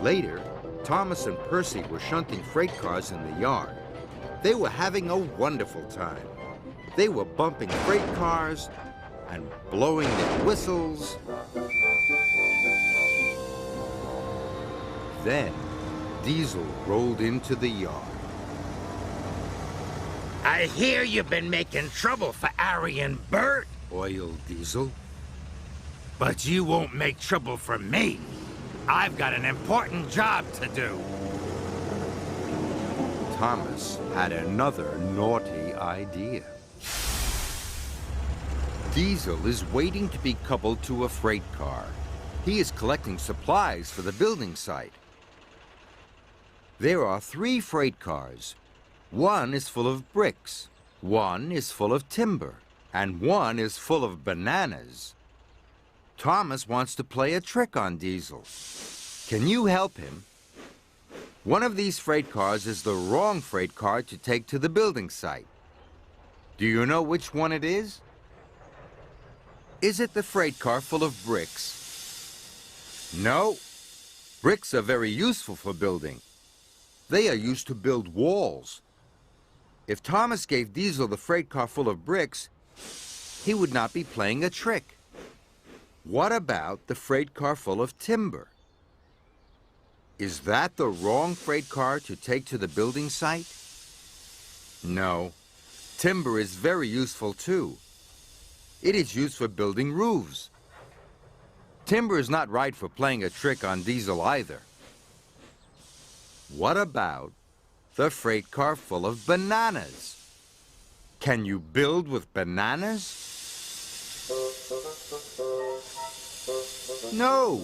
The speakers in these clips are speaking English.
Later, Thomas and Percy were shunting freight cars in the yard. They were having a wonderful time. They were bumping freight cars and blowing their whistles. Then, Diesel rolled into the yard. I hear you've been making trouble for Ari and Bert, Oiled Diesel. but you won't make trouble for me. I've got an important job to do. Thomas had another naughty idea. Diesel is waiting to be coupled to a freight car. He is collecting supplies for the building site. There are 3 freight cars. One is full of bricks, one is full of timber, and one is full of bananas. Thomas wants to play a trick on Diesel. Can you help him? One of these freight cars is the wrong freight car to take to the building site. Do you know which one it is? Is it the freight car full of bricks? No. Bricks are very useful for building. They are used to build walls. If Thomas gave Diesel the freight car full of bricks, he would not be playing a trick. What about the freight car full of timber? Is that the wrong freight car to take to the building site? No. Timber is very useful too. It is used for building roofs. Timber is not right for playing a trick on Diesel either. What about the freight car full of bananas? Can you build with bananas? No.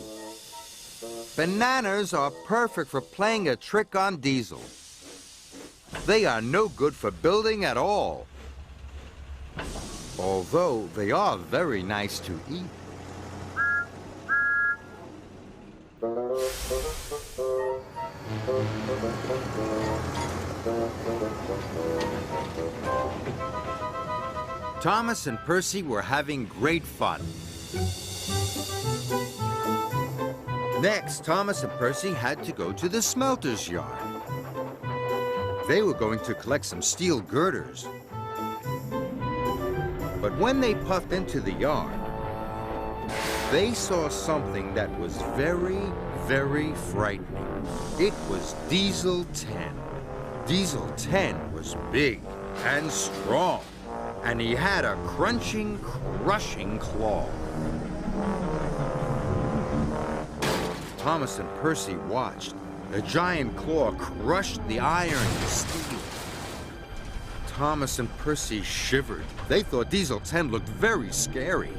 Bananas are perfect for playing a trick on Diesel. They are no good for building at all. Although they are very nice to eat. Thomas and Percy were having great fun. Next, Thomas and Percy had to go to the smelter's yard. They were going to collect some steel girders. But when they puffed into the yard, they saw something that was very, very frightening. It was Diesel 10. Diesel 10 was big and strong, and he had a crunching, crushing claw. Thomas and Percy watched. The giant claw crushed the iron and steel. Thomas and Percy shivered. They thought Diesel 10 looked very scary.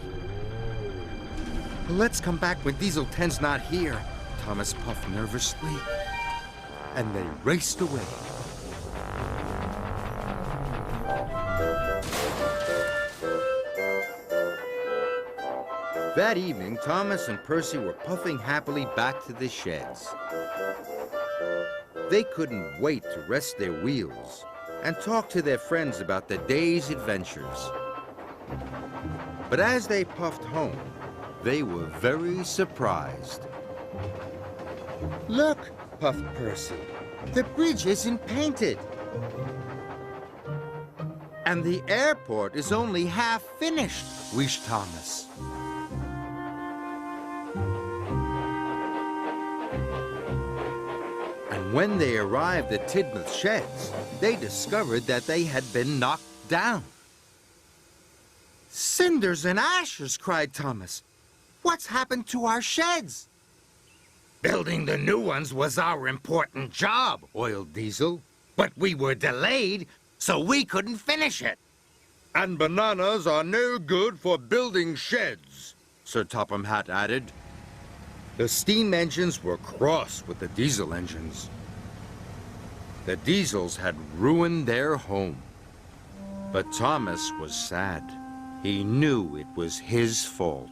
Let's come back when Diesel 10's not here, Thomas puffed nervously. And they raced away. That evening, Thomas and Percy were puffing happily back to the sheds. They couldn't wait to rest their wheels and talk to their friends about the day's adventures. But as they puffed home, they were very surprised. Look, puffed Percy, the bridge isn't painted. And the airport is only half finished, wished Thomas. And when they arrived at Tidmouth's sheds, they discovered that they had been knocked down. Cinders and ashes, cried Thomas. What's happened to our sheds? Building the new ones was our important job, Oiled Diesel. but we were delayed, so we couldn't finish it. And bananas are no good for building sheds, Sir Topham Hatt added. The steam engines were cross with the diesel engines. The diesels had ruined their home. But Thomas was sad. He knew it was his fault.